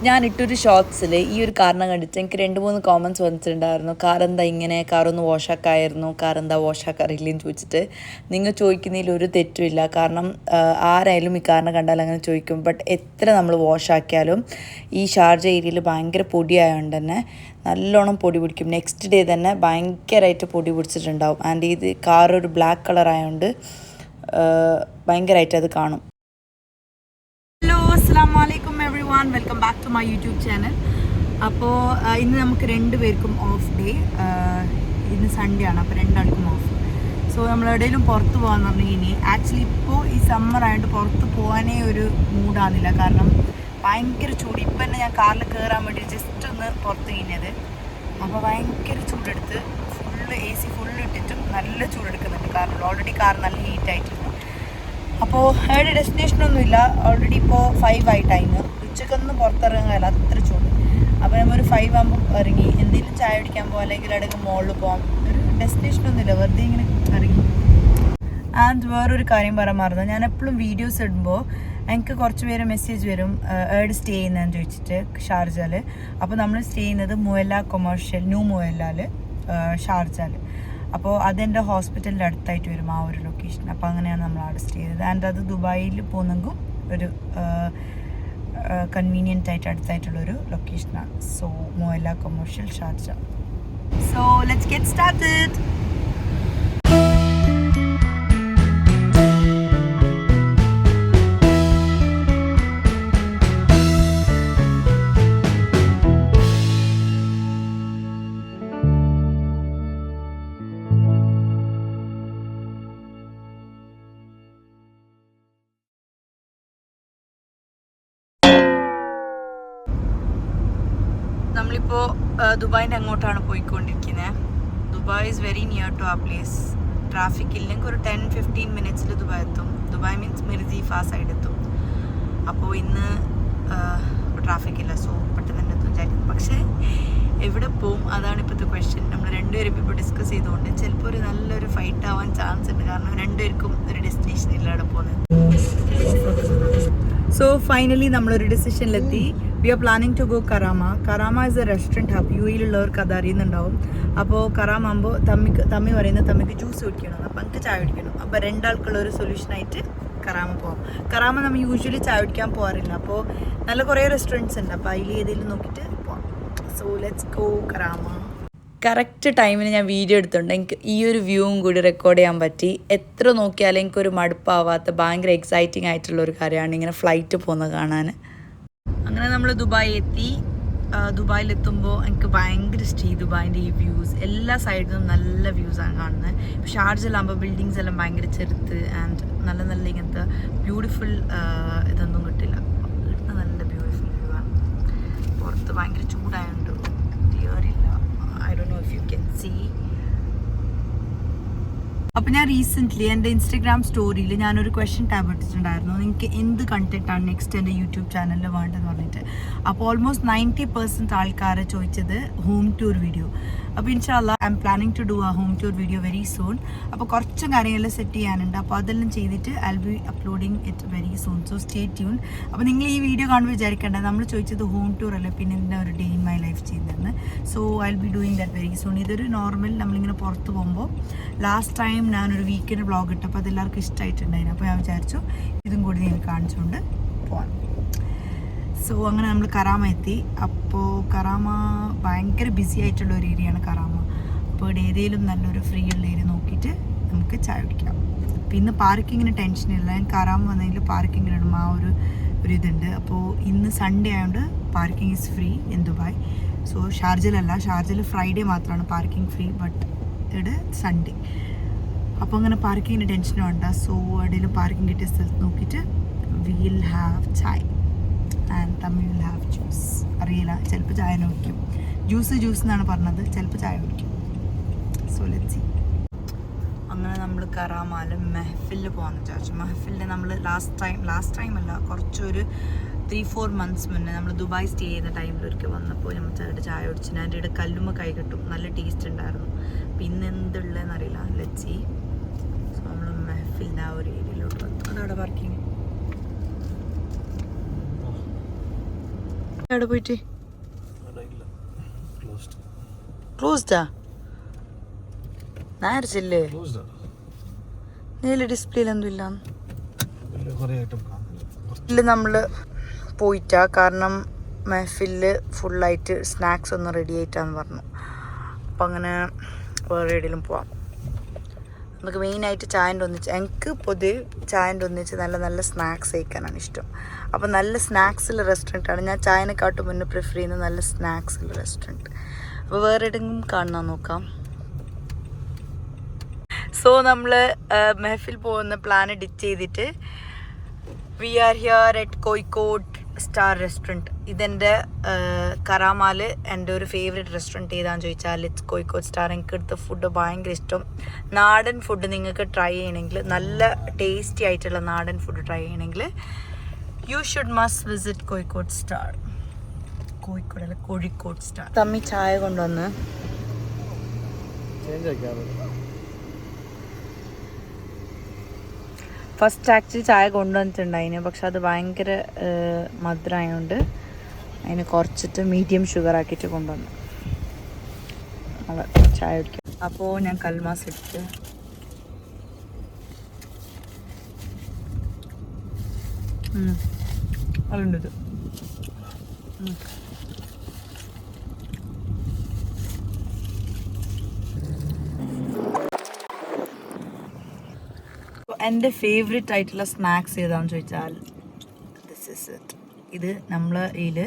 ഞാനിട്ടൊരു ഷോർട്സിൽ ഈ ഒരു കാരണം കണ്ടിട്ട് എനിക്ക് 2-3 കോമൻറ്റ്സ് വന്നിട്ടുണ്ടായിരുന്നു. കാർ എന്താ ഇങ്ങനെ, കാറൊന്ന് വാഷാക്കായിരുന്നു, കാർ എന്താ വാഷാക്കാറില്ലെന്ന് ചോദിച്ചിട്ട്. നിങ്ങൾ ചോദിക്കുന്നതിൽ ഒരു തെറ്റുമില്ല. കാരണം ആരായാലും ഈ കാറിനെ കണ്ടാൽ അങ്ങനെ ചോദിക്കും. ബട്ട് എത്ര നമ്മൾ വാഷാക്കിയാലും ഈ ഷാർജ ഏരിയയിൽ ഭയങ്കര പൊടിയായതുകൊണ്ട് തന്നെ നല്ലോണം പൊടി പിടിക്കും. നെക്സ്റ്റ് ഡേ തന്നെ ഭയങ്കരമായിട്ട് പൊടി പിടിച്ചിട്ടുണ്ടാവും. ആൻഡ് ഇത് കാർ ഒരു ബ്ലാക്ക് കളർ ആയതുകൊണ്ട് ഭയങ്കരമായിട്ട് അത് കാണും. ഹലോ, അസ്സലാമു അലൈക്കും everyone, welcome back to my YouTube channel. അപ്പോൾ ഇന്ന് നമുക്ക് രണ്ടുപേർക്കും ഓഫ് ഡേ. ഇന്ന് സൺഡേ ആണ്, അപ്പോൾ രണ്ടാൾക്കും ഓഫ്. സോ നമ്മൾ എവിടെയെങ്കിലും പുറത്ത് പോകാമെന്ന് പറഞ്ഞു കഴിഞ്ഞാൽ ആക്ച്വലി ഇപ്പോൾ ഈ സമ്മർ ആയതുകൊണ്ട് പുറത്ത് പോകാനേ ഒരു മൂഡാകുന്നില്ല. കാരണം ഭയങ്കര ചൂട്. ഇപ്പം തന്നെ ഞാൻ കാറിൽ കയറാൻ വേണ്ടി ജസ്റ്റ് ഒന്ന് പുറത്ത് കഴിഞ്ഞത്, അപ്പോൾ ഭയങ്കര ചൂടെടുത്ത് ഫുള്ള് AC ഫുള്ള് ഇട്ടിട്ടും നല്ല ചൂടെടുക്കുന്നുണ്ട്. കാരണം ഓൾറെഡി കാർ നല്ല ഹീറ്റായിട്ടുണ്ട്. അപ്പോൾ എവിടെ ഡെസ്റ്റിനേഷനൊന്നുമില്ല. ഓൾറെഡി ഇപ്പോൾ 5 ആയി ടൈം. ഉച്ചക്കൊന്നും പുറത്തിറങ്ങാല്ല, അത്ര ചൂട്. അപ്പോൾ നമ്മൾ ഒരു 5 ആകുമ്പോൾ ഇറങ്ങി എന്തെങ്കിലും ചായ കുടിക്കാൻ പോകാം, അല്ലെങ്കിൽ ഇടയ്ക്ക് മോളിൽ പോകാം. ഒരു ഡെസ്റ്റിനേഷനൊന്നുമില്ല, വെറുതെ ഇങ്ങനെ ഇറങ്ങി. ആൻഡ് വേറൊരു കാര്യം പറയാൻ മറന്നു, ഞാൻ എപ്പോഴും വീഡിയോസ് ഇടുമ്പോൾ എനിക്ക് കുറച്ച് പേര് മെസ്സേജ് വരും എവിടെ സ്റ്റേ ചെയ്യുന്നതെന്ന് ചോദിച്ചിട്ട് ഷാർജയിൽ. അപ്പോൾ നമ്മൾ സ്റ്റേ ചെയ്യുന്നത് മുയല്ല കൊമേഴ്ഷ്യൽ, ന്യൂ മുയല്ലാൽ ഷാർജയിൽ. അപ്പോൾ അതെൻ്റെ ഹോസ്പിറ്റലിൻ്റെ അടുത്തായിട്ട് വരും ആ ഒരു ലൊക്കേഷൻ. അപ്പോൾ അങ്ങനെയാണ് നമ്മൾ അവിടെ സ്റ്റേ ചെയ്തത്. ആൻഡ് അത് ദുബായിൽ പോകുന്നെങ്കിൽ ഒരു കൺവീനിയൻ്റ് ആയിട്ട് അടുത്തായിട്ടുള്ളൊരു ലൊക്കേഷനാണ്. So Muweilah commercial Sharjah. So let's get started. നമ്മളിപ്പോൾ ദുബായിൻ്റെ അങ്ങോട്ടാണ് പോയിക്കൊണ്ടിരിക്കുന്നത്. Dubai is very near to ആ പ്ലേസ്. ട്രാഫിക് ഇല്ലെങ്കിൽ ഒരു 10-15 മിനിറ്റ്സിൽ ദുബായ് എത്തും. ദുബായ് മീൻസ് മിർസീഫ് ആ സൈഡ് എത്തും. അപ്പോൾ ഇന്ന് ട്രാഫിക് ഇല്ല, സോ പെട്ടെന്ന് തന്നെ എത്തും വിചാരിക്കുന്നു. പക്ഷേ എവിടെ പോവും, അതാണ് ഇപ്പോഴത്തെ ക്വസ്റ്റ്യൻ. നമ്മൾ രണ്ടുപേരും ഇപ്പോൾ ഡിസ്കസ് ചെയ്തുകൊണ്ട് ചിലപ്പോൾ ഒരു നല്ലൊരു ഫൈറ്റ് ആവാൻ ചാൻസ് ഉണ്ട്. കാരണം രണ്ടുപേർക്കും ഒരു ഡെസ്റ്റിനേഷൻ ഇല്ല അവിടെ പോകുന്നത്. സോ ഫൈനലി നമ്മളൊരു ഡിസിഷനിലെത്തി. We are planning to go Karama. Karama is a restaurant hub. UAE-ലുള്ളവർക്ക് അത് അറിയുന്നുണ്ടാവും. അപ്പോൾ കറാമ ആകുമ്പോൾ തമ്മി പറയുന്നത് തമ്മിക്ക് ജ്യൂസ് കുടിക്കണം, അപ്പം എനിക്ക് ചായ കുടിക്കണം. അപ്പോൾ രണ്ടാൾക്കുള്ള ഒരു സൊല്യൂഷനായിട്ട് കറാമ പോകാം. കറാമ നമ്മൾ യൂഷ്വലി ചായ കുടിക്കാൻ പോകാറില്ല. അപ്പോൾ നല്ല കുറേ റെസ്റ്റോറൻറ്റ്സ് ഉണ്ട്. അപ്പോൾ അതിൽ ഏതെങ്കിലും നോക്കിയിട്ട് പോകാം. So let's go കറാമ. കറക്റ്റ് ടൈമിന് ഞാൻ വീഡിയോ എടുത്തിട്ടുണ്ട്. എനിക്ക് ഈ ഒരു വ്യൂവും കൂടി റെക്കോർഡ് ചെയ്യാൻ പറ്റി. എത്ര നോക്കിയാലും എനിക്കൊരു മടുപ്പാവാത്ത ഭയങ്കര എക്സൈറ്റിംഗ് ആയിട്ടുള്ളൊരു കാര്യമാണ് ഇങ്ങനെ ഫ്ലൈറ്റ് പോകുന്നത് കാണാൻ. അങ്ങനെ നമ്മൾ ദുബായ് എത്തി. ദുബായിലെത്തുമ്പോൾ എനിക്ക് ഭയങ്കര ഇഷ്ടമായി ദുബായിൻ്റെ ഈ വ്യൂസ്. എല്ലാ സൈഡിലും നല്ല വ്യൂസാണ് കാണുന്നത്. ഷാർജയിലാകുമ്പോൾ ബിൽഡിങ്സ് എല്ലാം ഭയങ്കര ചെറുത്ത് ആൻഡ് നല്ല നല്ല ഇങ്ങനത്തെ ബ്യൂട്ടിഫുൾ ഇതൊന്നും കിട്ടില്ല. ഇവിടുന്ന് നല്ല ബ്യൂട്ടിഫുൾ വ്യൂ ആണ്. പുറത്ത് ഭയങ്കര ചൂടായതുകൊണ്ട് ക്ലിയർ ഇല്ല. I don't know if you can see. അപ്പോൾ ഞാൻ റീസെൻ്റ്ലി എൻ്റെ ഇൻസ്റ്റഗ്രാം സ്റ്റോറിയിൽ ഞാനൊരു ക്വസ്റ്റ്യൻ ടാബ് ഇട്ടിട്ടുണ്ടായിരുന്നു, നിങ്ങൾക്ക് എന്ത് കണ്ടൻറ്റാണ് നെക്സ്റ്റ് എൻ്റെ യൂട്യൂബ് ചാനലിൽ വേണ്ടതെന്ന് പറഞ്ഞിട്ട്. അപ്പോൾ ഓൾമോസ്റ്റ് 90% ആൾക്കാരെ ചോദിച്ചത് ഹോം ടൂർ വീഡിയോ. അപ്പോൾ ഇൻഷാല്ലാ I'm planning to do a home tour video very soon. അപ്പോൾ കുറച്ച് കാര്യങ്ങൾ സെറ്റ് ചെയ്യാനുണ്ട്. അപ്പോൾ അതെല്ലാം ചെയ്തിട്ട് I will be uploading it very soon. So stay tune. അപ്പോൾ നിങ്ങൾ ഈ വീഡിയോ കാണുമ്പോൾ വിചാരിക്കേണ്ട നമ്മൾ ചോദിച്ചത് ഹോം ടൂർ അല്ലേ, പിന്നെ എന്താ ഒരു ഡേ ഇൻ മൈ ലൈഫ് ചെയ്യുന്നതെന്ന്. So I will be doing that very soon. ഇതൊരു നോർമൽ നമ്മളിങ്ങനെ പുറത്ത് പോകുമ്പോൾ ലാസ്റ്റ് ടൈം ഞാനൊരു വീക്കെൻഡ് വ്ളോഗ് ഇട്ടപ്പോൾ അതെല്ലാവർക്കും ഇഷ്ടമായിട്ടുണ്ടായിരുന്നു. അപ്പോൾ ഞാൻ വിചാരിച്ചു ഇതും കൂടി നിങ്ങൾ കാണിച്ചുകൊണ്ട് പോകാം. സോ അങ്ങനെ നമ്മൾ കറാമ എത്തി. അപ്പോൾ കറാമ ഭയങ്കര ബിസി ആയിട്ടുള്ള ഒരു ഏരിയയാണ് കറാമ. അപ്പോൾ ഇവിടെ ഏതെങ്കിലും നല്ലൊരു ഫ്രീ ഉള്ള ഏരിയ നോക്കിയിട്ട് നമുക്ക് ചായ കുടിക്കാം. അപ്പോൾ ഇന്ന് പാർക്കിങ്ങിന് ടെൻഷനില്ല. ഞാൻ കറാമ വന്നതിൽ പാർക്കിങ്ങിലിടും ആ ഒരു ഇതുണ്ട്. അപ്പോൾ ഇന്ന് സൺഡേ ആയതുകൊണ്ട് parking is free in Dubai. So ഷാർജയിലല്ല, ഷാർജയിൽ ഫ്രൈഡേ മാത്രമാണ് പാർക്കിംഗ് ഫ്രീ, ബട്ട് ഇവിടെ സൺഡേ. അപ്പോൾ അങ്ങനെ പാർക്കിങ്ങിന് ടെൻഷൻ വേണ്ട. സോ എവിടെയെങ്കിലും പാർക്കിംഗ് കിട്ടിയ സ്ഥലത്ത് നോക്കിയിട്ട് വിൽ ഹാവ് ചായ ആൻഡ് തമ്മി വിൽ ഹാവ് ജ്യൂസ്. അറിയില്ല, ചിലപ്പോൾ ചായ കുടിക്കും. ജ്യൂസ് എന്നാണ് പറഞ്ഞത്, ചിലപ്പോൾ ചായ കുടിക്കും. So let's see. അങ്ങനെ നമ്മൾ കറാമാല് മെഹഫിലിൽ പോകാമെന്ന് വിചാരിച്ചു. മെഹഫിലിൽ നമ്മൾ ലാസ്റ്റ് ടൈം അല്ല, കുറച്ചൊരു 3-4 മന്ത്സ് മുന്നേ നമ്മൾ ദുബായ് സ്റ്റേ ചെയ്യുന്ന ടൈമിലൊരിക്കൽ വന്നപ്പോൾ നമ്മൾ ചെറുതായിട്ട് ചായ കുടിച്ചു. അതിൻ്റെ ഇവിടെ കല്ലുമ്മ കൈ കിട്ടും, നല്ല ടേസ്റ്റ് ഉണ്ടായിരുന്നു. പിന്നെ എന്തുള്ളതെന്ന് അറിയില്ല. Let's see. സോ നമ്മൾ മെഹഫിലിൻ്റെ ആ ഒരു ഏരിയയിലോട്ട് അതവിടെ പാർക്കിങ് എവിടെ പോയിട്ട് ക്ലോസ്ഡാ നേരിച്ചില്ലേ നീല ഡിസ്പ്ലേയിലൊന്നും ഇല്ല ഇല്ല നമ്മൾ പോയിട്ടാ കാരണം മെഹഫില് ഫുള്ളായിട്ട് സ്നാക്സ് ഒന്നും റെഡി ആയിട്ടാന്ന് പറഞ്ഞു. അപ്പം അങ്ങനെ വേറെ എവിടെയെങ്കിലും പോവാം. നമുക്ക് മെയിനായിട്ട് ചായൻ്റെ ഒന്നിച്ച് എനിക്ക് പൊതുവെ ചായൻ്റെ ഒന്നിച്ച് നല്ല നല്ല സ്നാക്സ് കഴിക്കാനാണ് ഇഷ്ടം. അപ്പോൾ നല്ല സ്നാക്സുള്ള റെസ്റ്റോറൻറ്റാണ് ഞാൻ ചായനെക്കാട്ടും മുന്നേ പ്രിഫർ ചെയ്യുന്നത്. നല്ല സ്നാക്സുള്ള റെസ്റ്റോറൻറ്റ്. അപ്പോൾ വേറെ എവിടെയെങ്കിലും കാണാൻ നോക്കാം. സോ നമ്മൾ മെഹഫിൽ പോകുന്ന പ്ലാൻ ഡിച്ച് ചെയ്തിട്ട് we are here at Kozhikode star restaurant. ഇതെൻ്റെ കറാമാൽ എൻ്റെ ഒരു ഫേവറേറ്റ് റെസ്റ്റോറൻറ്റ് ഏതാണെന്ന് ചോദിച്ചാൽ ഇറ്റ്സ് കോഴിക്കോട് സ്റ്റാർ. എനിക്ക് എടുത്ത ഫുഡ് ഭയങ്കര ഇഷ്ടം. നാടൻ ഫുഡ് നിങ്ങൾക്ക് ട്രൈ ചെയ്യണമെങ്കിൽ, നല്ല ടേസ്റ്റി ആയിട്ടുള്ള നാടൻ ഫുഡ് ട്രൈ ചെയ്യണമെങ്കിൽ you should must visit Kozhikode star. കോഴിക്കോടല്ല കോഴിക്കോട് സ്റ്റാർ. തമ്മി ചായ കൊണ്ടുവന്ന് ഫസ്റ്റ് ആക്ച്വലി ചായ കൊണ്ടുവന്നിട്ടുണ്ടായിന്. പക്ഷെ അത് ഭയങ്കര മധുരമായതുകൊണ്ട് അതിന് കുറച്ചിട്ട് മീഡിയം ഷുഗർ ആക്കിയിട്ട് കൊണ്ടുവന്നു. ചായ കുടിക്കും. അപ്പോൾ ഞാൻ കൽമാസ് എടുത്ത് അതുണ്ട്. എൻ്റെ ഫേവറേറ്റ് ആയിട്ടുള്ള സ്നാക്സ് ഏതാണെന്ന് ചോദിച്ചാൽ ദിസ് ഇസ് ഇറ്റ്. ഇത് നമ്മൾ ഇതിൽ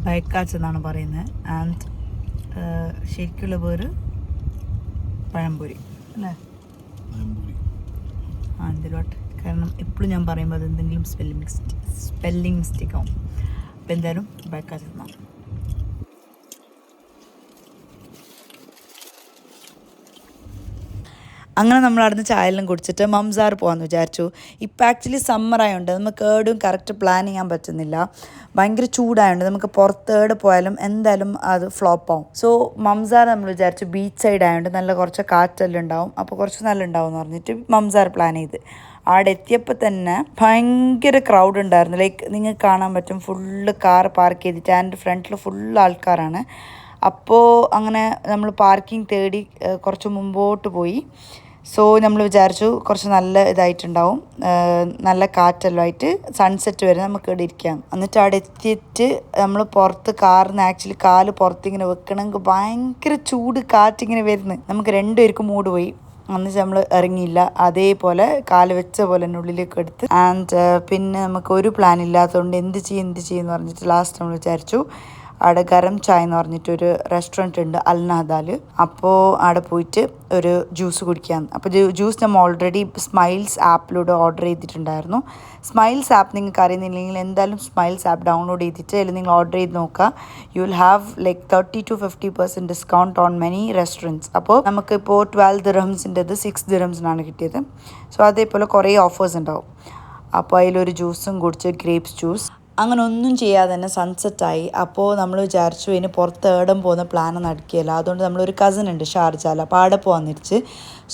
ബൈക്കാച്ചെന്നാണ് പറയുന്നത്. ആൻഡ് ശരിക്കുള്ള പേര് പഴംപൊരി അല്ലേ? എന്തിലോട്ട് കാരണം എപ്പോഴും ഞാൻ പറയുമ്പോൾ അത് എന്തെങ്കിലും സ്പെല്ലിംഗ് മിസ്റ്റേക്ക് ആവും. അപ്പോൾ എന്തായാലും ബൈക്കാച്ചെന്നാണ്. അങ്ങനെ നമ്മൾ അവിടുന്ന് ചായയെല്ലാം കുടിച്ചിട്ട് മംസാർ പോകാമെന്ന് വിചാരിച്ചു. ഇപ്പം ആക്ച്വലി സമ്മർ ആയതുകൊണ്ട് നമുക്ക് ഏടും കറക്റ്റ് പ്ലാൻ ചെയ്യാൻ പറ്റുന്നില്ല. ഭയങ്കര ചൂടായതുകൊണ്ട് നമുക്ക് പുറത്തേട് പോയാലും എന്തായാലും അത് ഫ്ലോപ്പ് ആവും. സോ മംസാർ നമ്മൾ വിചാരിച്ചു ബീച്ച് സൈഡ് ആയതുകൊണ്ട് നല്ല കുറച്ച് കാറ്റെല്ലാം ഉണ്ടാവും, അപ്പോൾ കുറച്ച് നല്ല ഉണ്ടാവും എന്ന് പറഞ്ഞിട്ട് മംസാർ പ്ലാൻ ചെയ്ത്. അവിടെ എത്തിയപ്പോൾ തന്നെ ഭയങ്കര ക്രൗഡ് ഉണ്ടായിരുന്നു. ലൈക്ക് നിങ്ങൾക്ക് കാണാൻ പറ്റും ഫുള്ള് കാർ പാർക്ക് ചെയ്തിട്ട് എൻ്റെ ഫ്രണ്ടിൽ ഫുള്ള് ആൾക്കാരാണ്. അപ്പോൾ അങ്ങനെ നമ്മൾ പാർക്കിംഗ് തേടി കുറച്ച് മുമ്പോട്ട് പോയി. സോ നമ്മൾ വിചാരിച്ചു കുറച്ച് നല്ല ഇതായിട്ടുണ്ടാവും, നല്ല കാറ്റെല്ലാം ആയിട്ട് സൺസെറ്റ് വരെ നമുക്ക് ഇവിടെ ഇരിക്കാം. എന്നിട്ട് അവിടെ എത്തിയിട്ട് നമ്മൾ പുറത്ത് കാറിന് ആക്ച്വലി കാല് പുറത്തിങ്ങനെ വെക്കണമെങ്കിൽ ഭയങ്കര ചൂട് കാറ്റിങ്ങനെ വരുന്നു. നമുക്ക് രണ്ടുപേർക്കും മൂഡ് പോയി. എന്നിട്ട് നമ്മൾ ഇറങ്ങിയില്ല, അതേപോലെ കാല് വെച്ച പോലെ തന്നെ ഉള്ളിലേക്ക് എടുത്ത്. ആൻഡ് പിന്നെ നമുക്ക് ഒരു പ്ലാൻ ഇല്ലാത്തതുകൊണ്ട് എന്ത് ചെയ്യുമെന്ന് പറഞ്ഞിട്ട് ലാസ്റ്റ് നമ്മൾ വിചാരിച്ചു അവിടെ ഗരം ചായ എന്ന് പറഞ്ഞിട്ടൊരു റെസ്റ്റോറൻറ്റ് ഉണ്ട് അൽനഹദാൽ. അപ്പോൾ അവിടെ പോയിട്ട് ഒരു ജ്യൂസ് കുടിക്കാമെന്ന്. അപ്പോൾ ജ്യൂസ് നമ്മൾ ഓൾറെഡി സ്മൈൽസ് ആപ്പിലൂടെ ഓർഡർ ചെയ്തിട്ടുണ്ടായിരുന്നു. സ്മൈൽസ് ആപ്പ് നിങ്ങൾക്ക് അറിയുന്നില്ലെങ്കിൽ എന്തായാലും സ്മൈൽസ് ആപ്പ് ഡൗൺലോഡ് ചെയ്തിട്ട് അതിൽ നിങ്ങൾ ഓർഡർ ചെയ്ത് നോക്കുക. You will have like 30 to 50% discount on many restaurants. അപ്പോൾ നമുക്കിപ്പോൾ 12 ദിർഹംസിൻ്റെത് 6 ദിർഹംസിനാണ് കിട്ടിയത്. സോ അതേപോലെ കുറേ ഓഫേഴ്സ് ഉണ്ടാവും. അപ്പോൾ അതിലൊരു ജ്യൂസും കുടിച്ച്, ഗ്രേപ്സ് ജ്യൂസ്. അങ്ങനെ ഒന്നും ചെയ്യാതെ തന്നെ സൺസെറ്റായി. അപ്പോൾ നമ്മൾ വിചാരിച്ചു ഇനി പുറത്ത് ഏടം പോകുന്ന പ്ലാൻ നടക്കുകയില്ല. അതുകൊണ്ട് നമ്മളൊരു കസിൻ ഉണ്ട് ഷാർജാൽ, അപ്പോൾ അവിടെ പോകാൻ തിരിച്ച്.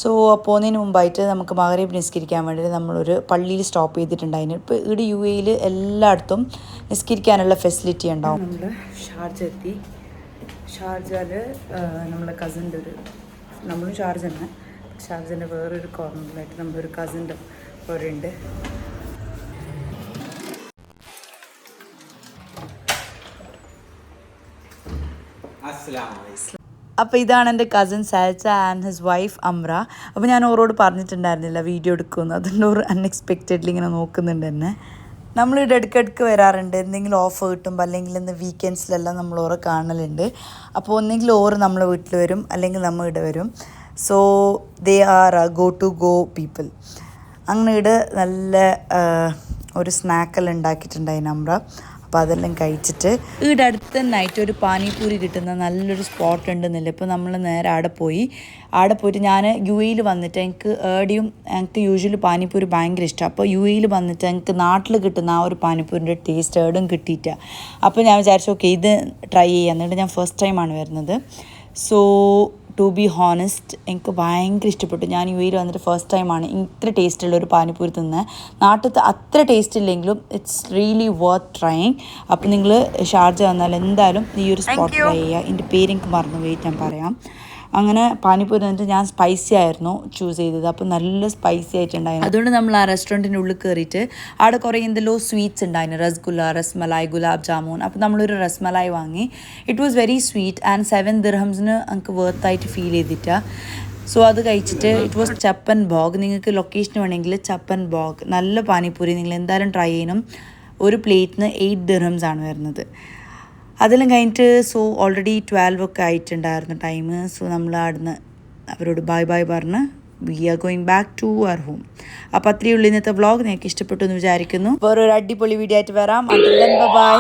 സോ പോകുന്നതിന് മുമ്പായിട്ട് നമുക്ക് മഗ്‌രിബ് നിസ്കരിക്കാൻ വേണ്ടിയിട്ട് നമ്മളൊരു പള്ളിയിൽ സ്റ്റോപ്പ് ചെയ്തിട്ടുണ്ടായിരുന്നു. ഇപ്പോൾ ഇവിടെ UAE എല്ലായിടത്തും നിസ്കരിക്കാനുള്ള ഫെസിലിറ്റി ഉണ്ടാവും. നമ്മൾ ഷാർജ എത്തി. ഷാർജയിൽ നമ്മളെ കസിൻ്റെ നമ്മളും ഷാർജ തന്നെ, ഷാർജൻ്റെ വേറൊരു കോർണറിലായിട്ട് നമ്മളൊരു കസിൻ്റെ അവിടെ ഉണ്ട്. അപ്പോൾ ഇതാണ് എൻ്റെ കസിൻ സാൽച്ച ആൻഡ് ഹിസ് വൈഫ് അമ്ര. അപ്പോൾ ഞാൻ ഓരോട് പറഞ്ഞിട്ടുണ്ടായിരുന്നില്ല വീഡിയോ എടുക്കുമെന്ന്. അതുകൊണ്ട് ഓർ അൺഎക്സ്പെക്റ്റഡ്ലി ഇങ്ങനെ നോക്കുന്നുണ്ട് എന്നെ. നമ്മളിവിടെ ഇടയ്ക്കിടയ്ക്ക് വരാറുണ്ട്, എന്തെങ്കിലും ഓഫർ കിട്ടുമ്പോൾ അല്ലെങ്കിൽ ഇന്ന് വീക്കെൻഡ്സിലെല്ലാം നമ്മൾ ഓരോ കാണലുണ്ട്. അപ്പോൾ ഒന്നെങ്കിൽ ഓർ നമ്മളെ വീട്ടിൽ വരും അല്ലെങ്കിൽ നമ്മൾ ഇവിടെ വരും. So they are go people. അങ്ങനെ ഇവിടെ നല്ല ഒരു സ്നാക്കെല്ലാം ഉണ്ടാക്കിയിട്ടുണ്ടായിരുന്നു അമ്ര. അപ്പോൾ അതെല്ലാം കഴിച്ചിട്ട് ഇവിടെ അടുത്ത് തന്നെ ആയിട്ട് ഒരു പാനിപൂരി കിട്ടുന്ന നല്ലൊരു സ്പോട്ട് ഉണ്ടെന്നില്ല. ഇപ്പോൾ നമ്മൾ നേരെ അവിടെ പോയിട്ട് ഞാൻ UAE വന്നിട്ട് എനിക്ക് യൂഷ്വലി പാനിപൂരി ഭയങ്കര ഇഷ്ടമാണ്. അപ്പോൾ UAE വന്നിട്ട് എനിക്ക് നാട്ടിൽ കിട്ടുന്ന ആ ഒരു പാനിപൂരിൻ്റെ ടേസ്റ്റ് ഏടും കിട്ടിയിട്ടാണ്. അപ്പോൾ ഞാൻ വിചാരിച്ചു ഓക്കെ ഇത് ട്രൈ ചെയ്യാം. എന്നിട്ട് ഞാൻ ഫസ്റ്റ് ടൈമാണ് വരുന്നത്. സോ ടു ബി ഹോണസ്റ്റ് എനിക്ക് ഭയങ്കര ഇഷ്ടപ്പെട്ടു. ഞാൻ യു എയിൽ വന്നിട്ട് ഫസ്റ്റ് ടൈമാണ് ഇത്ര ടേസ്റ്റുള്ള ഒരു പാനിപ്പൂരി തിന്നത്. നാട്ടിലത്തെ അത്ര ടേസ്റ്റ് ഇല്ലെങ്കിലും ഇറ്റ്സ് റിയലി വർത്ത് ട്രൈയിങ്. അപ്പോൾ നിങ്ങൾ ഷാർജ വന്നാൽ എന്തായാലും ഈ ഒരു സ്പോട്ട് ട്രൈ ചെയ്യുക. എൻ്റെ പേരെനിക്ക് മറന്നു പോയിട്ട് ഞാൻ പറയാം. അങ്ങനെ പാനിപ്പൂരി വന്നിട്ട് ഞാൻ സ്പൈസി ആയിരുന്നു ചൂസ് ചെയ്തത്. അപ്പോൾ നല്ല സ്പൈസി ആയിട്ടുണ്ടായിരുന്നു. അതുകൊണ്ട് നമ്മൾ ആ റെസ്റ്റോറൻറ്റിൻ്റെ ഉള്ളിൽ കയറിയിട്ട് അവിടെ കുറേ എന്തെല്ലോ സ്വീറ്റ്സ് ഉണ്ടായിരുന്നു. രസഗുല്ല, റസ്മലായി, ഗുലാബ് ജാമുൻ. അപ്പോൾ നമ്മളൊരു റസ്മലായി വാങ്ങി. It was very sweet and 7 ദിർഹംസിന് നമുക്ക് വർത്തായിട്ട് ഫീൽ ചെയ്തിട്ടാണ്. സോ അത് കഴിച്ചിട്ട് ഇറ്റ് വാസ് ചപ്പൻ ബോഗ്. നിങ്ങൾക്ക് ലൊക്കേഷൻ വേണമെങ്കിൽ ചപ്പൻ ബോഗ് നല്ല പാനിപ്പൂരി നിങ്ങൾ എന്തായാലും ട്രൈ ചെയ്യണം. ഒരു പ്ലേറ്റിന് 8 ദിർഹംസ് ആണ് വരുന്നത്. അതെല്ലാം കഴിഞ്ഞിട്ട് സോ ഓൾറെഡി 12 ഒക്കെ ആയിട്ടുണ്ടായിരുന്നു ടൈം. സോ നമ്മൾ അവിടുന്ന് അവരോട് ബൈ ബൈ പറഞ്ഞ് we are going back to our home. അപ്പോൾ അത്രയേ ഉള്ളൂ ഇന്നത്തെ വ്ളോഗ്. നിങ്ങൾക്ക് ഇഷ്ടപ്പെട്ടു എന്ന് വിചാരിക്കുന്നു. വേറൊരു അടിപൊളി വീഡിയോ ആയിട്ട് വരാം. ബൈ.